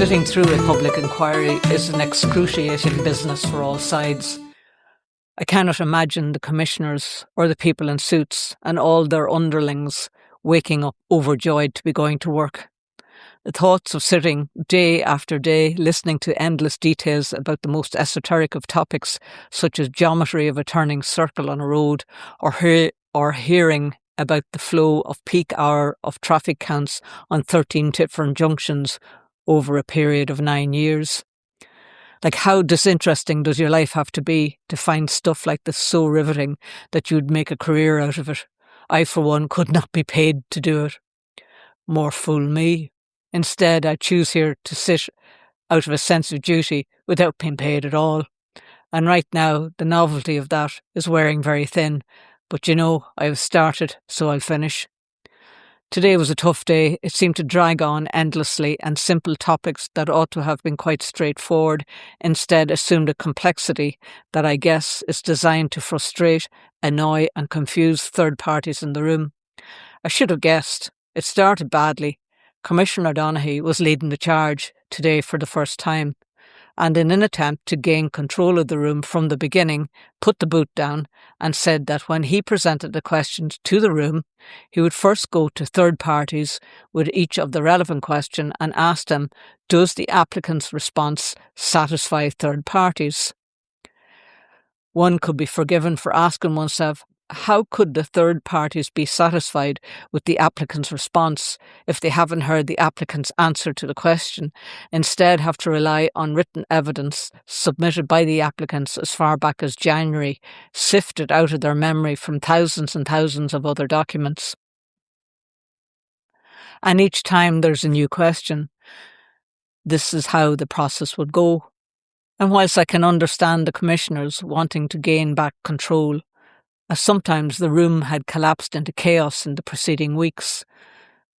Sitting through a public inquiry is an excruciating business for all sides. I cannot imagine the commissioners or the people in suits and all their underlings waking up overjoyed to be going to work. The thoughts of sitting day after day listening to endless details about the most esoteric of topics, such as geometry of a turning circle on a road, or hearing about the flow of peak hour of traffic counts on 13 different junctions over a period of 9 years. Like, how disinteresting does your life have to be to find stuff like this so riveting that you'd make a career out of it? I, for one, could not be paid to do it. More fool me. Instead, I choose here to sit out of a sense of duty without being paid at all. And right now, the novelty of that is wearing very thin. But you know, I've started, so I'll finish. Today was a tough day. It seemed to drag on endlessly, and simple topics that ought to have been quite straightforward instead assumed a complexity that I guess is designed to frustrate, annoy and confuse third parties in the room. I should have guessed. It started badly. Commissioner Donaghy was leading the charge today for the first time, and in an attempt to gain control of the room from the beginning, put the boot down and said that when he presented the questions to the room, he would first go to third parties with each of the relevant question and ask them, does the applicant's response satisfy third parties? One could be forgiven for asking oneself, how could the third parties be satisfied with the applicant's response if they haven't heard the applicant's answer to the question, instead have to rely on written evidence submitted by the applicants as far back as January, sifted out of their memory from thousands and thousands of other documents? And each time there's a new question. This is how the process would go. And whilst I can understand the commissioners wanting to gain back control, as sometimes the room had collapsed into chaos in the preceding weeks,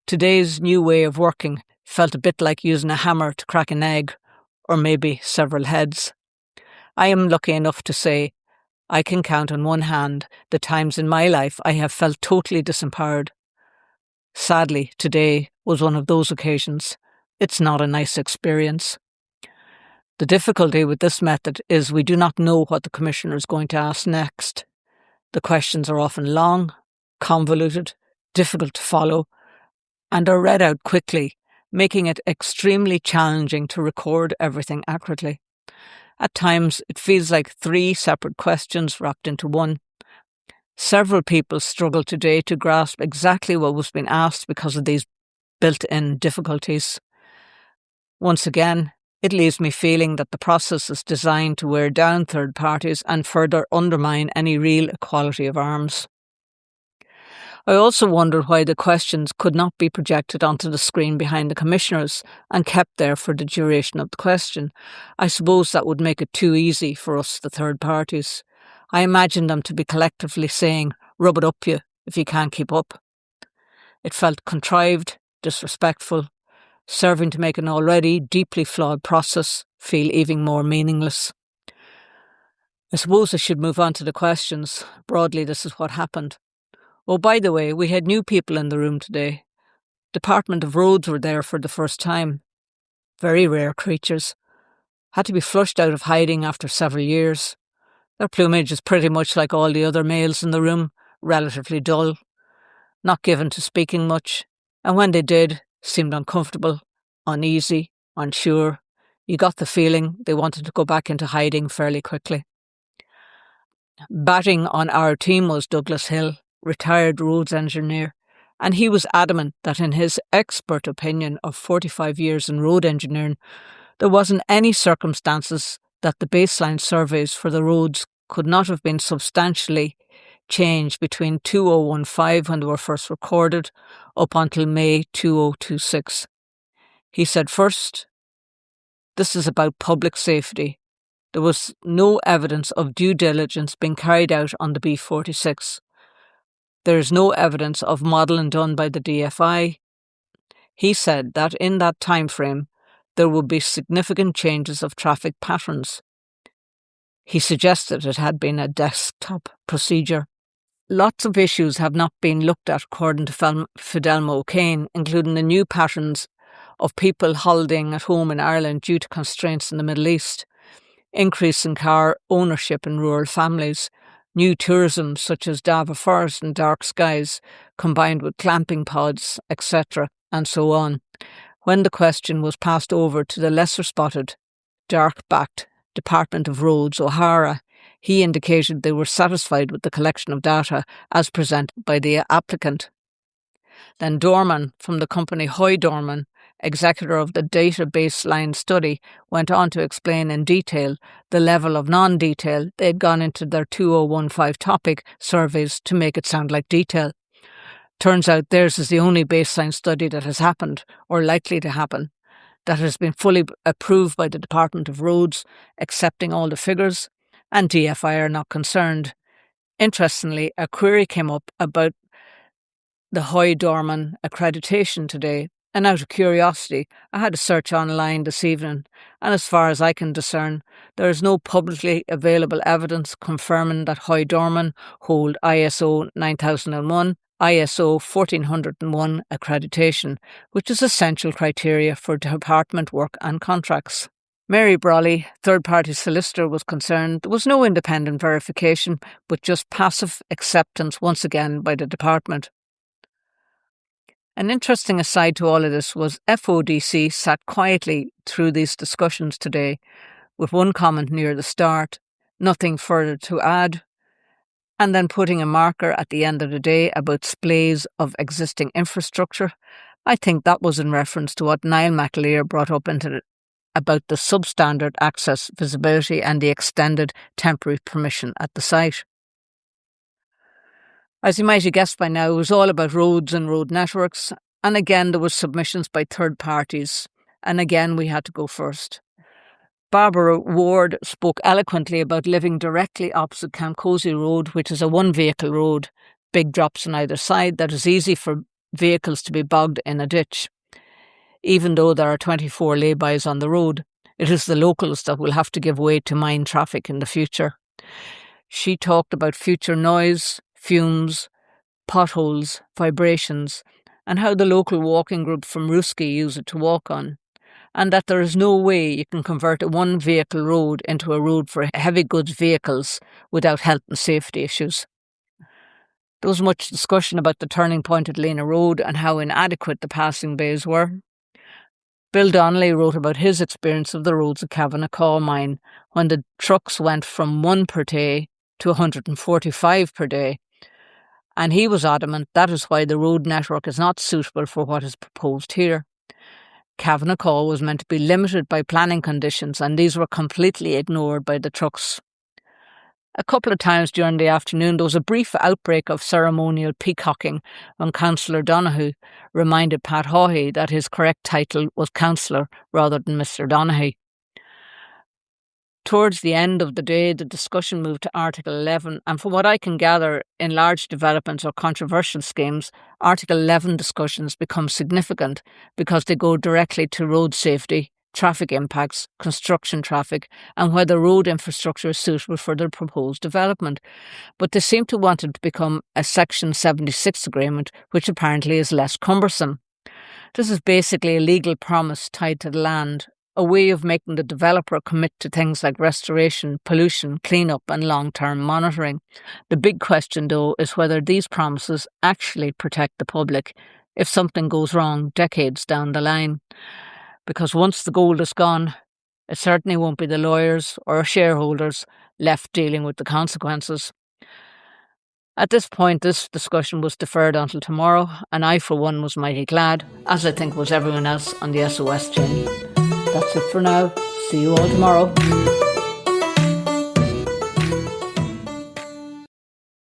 today's new way of working felt a bit like using a hammer to crack an egg, or maybe several heads. I am lucky enough to say I can count on one hand the times in my life I have felt totally disempowered. Sadly, today was one of those occasions. It's not a nice experience. The difficulty with this method is we do not know what the commissioner is going to ask next. The questions are often long, convoluted, difficult to follow, and are read out quickly, making it extremely challenging to record everything accurately. At times, it feels like 3 separate questions wrapped into one. Several people struggled today to grasp exactly what was being asked because of these built-in difficulties. Once again, it leaves me feeling that the process is designed to wear down third parties and further undermine any real equality of arms. I also wonder why the questions could not be projected onto the screen behind the commissioners and kept there for the duration of the question. I suppose that would make it too easy for us, the third parties. I imagine them to be collectively saying, rub it up you if you can't keep up. It felt contrived, disrespectful, serving to make an already deeply flawed process feel even more meaningless. I suppose I should move on to the questions. Broadly, this is what happened. Oh, by the way, we had new people in the room today. Department of Roads were there for the first time. Very rare creatures. Had to be flushed out of hiding after several years. Their plumage is pretty much like all the other males in the room, relatively dull, not given to speaking much, and when they did, seemed uncomfortable, uneasy, unsure. You got the feeling they wanted to go back into hiding fairly quickly. Batting on our team was Douglas Hill, retired roads engineer, and he was adamant that in his expert opinion of 45 years in road engineering, there wasn't any circumstances that the baseline surveys for the roads could not have been substantially changed between 2015, when they were first recorded, up until May 2026. He said, first, this is about public safety. There was no evidence of due diligence being carried out on the B46. There is no evidence of modelling done by the DfI. He said that in that time frame, there would be significant changes of traffic patterns. He suggested it had been a desktop procedure. Lots of issues have not been looked at according to Fidelma O'Kane, including the new patterns of people holidaying at home in Ireland due to constraints in the Middle East, increase in car ownership in rural families, new tourism such as Dava Forest and dark skies, combined with clamping pods, etc., and so on. When the question was passed over to the lesser spotted, dark-backed Department of Roads, O'Hara, he indicated they were satisfied with the collection of data as presented by the applicant. Then Dorman, from the company Hoy Dorman, executor of the data baseline study, went on to explain in detail the level of non-detail they had gone into their 2015 topic surveys to make it sound like detail. Turns out theirs is the only baseline study that has happened, or likely to happen, that has been fully approved by the Department of Roads, accepting all the figures, and DfI are not concerned. Interestingly, a query came up about the Hoy Dorman accreditation today, and out of curiosity, I had a search online this evening, and as far as I can discern, there is no publicly available evidence confirming that Hoy Dorman hold ISO 9001, ISO 1401 accreditation, which is essential criteria for department work and contracts. Mary Brawley, third-party solicitor, was concerned there was no independent verification, but just passive acceptance once again by the department. An interesting aside to all of this was FODC sat quietly through these discussions today, with one comment near the start, nothing further to add, and then putting a marker at the end of the day about splays of existing infrastructure. I think that was in reference to what Niall McAleer brought up about the substandard access visibility and the extended temporary permission at the site. As you might have guessed by now, it was all about roads and road networks, and again there were submissions by third parties, and again we had to go first. Barbara Ward spoke eloquently about living directly opposite Camcozy Road, which is a one-vehicle road, big drops on either side, that is easy for vehicles to be bogged in a ditch. Even though there are 24 laybys on the road, it is the locals that will have to give way to mine traffic in the future. She talked about future noise, fumes, potholes, vibrations, and how the local walking group from Ruski use it to walk on, and that there is no way you can convert a one-vehicle road into a road for heavy goods vehicles without health and safety issues. There was much discussion about the turning point at Lena Road and how inadequate the passing bays were. Bill Donnelly wrote about his experience of the roads at Cavanagh mine when the trucks went from 1 per day to 145 per day, and he was adamant that is why the road network is not suitable for what is proposed here. Cavanagh was meant to be limited by planning conditions, and these were completely ignored by the trucks. A couple of times during the afternoon there was a brief outbreak of ceremonial peacocking when Councillor Donaghy reminded Pat Haughey that his correct title was Councillor rather than Mr. Donaghy. Towards the end of the day, the discussion moved to Article 11, and from what I can gather, in large developments or controversial schemes, Article 11 discussions become significant because they go directly to road safety, traffic impacts, construction traffic, and whether road infrastructure is suitable for the proposed development. But they seem to want it to become a Section 76 agreement, which apparently is less cumbersome. This is basically a legal promise tied to the land, a way of making the developer commit to things like restoration, pollution, clean-up and long-term monitoring. The big question, though, is whether these promises actually protect the public if something goes wrong decades down the line. Because once the gold is gone, it certainly won't be the lawyers or shareholders left dealing with the consequences. At this point, this discussion was deferred until tomorrow, and I, for one, was mighty glad, as I think was everyone else on the SOS chain. That's it for now. See you all tomorrow.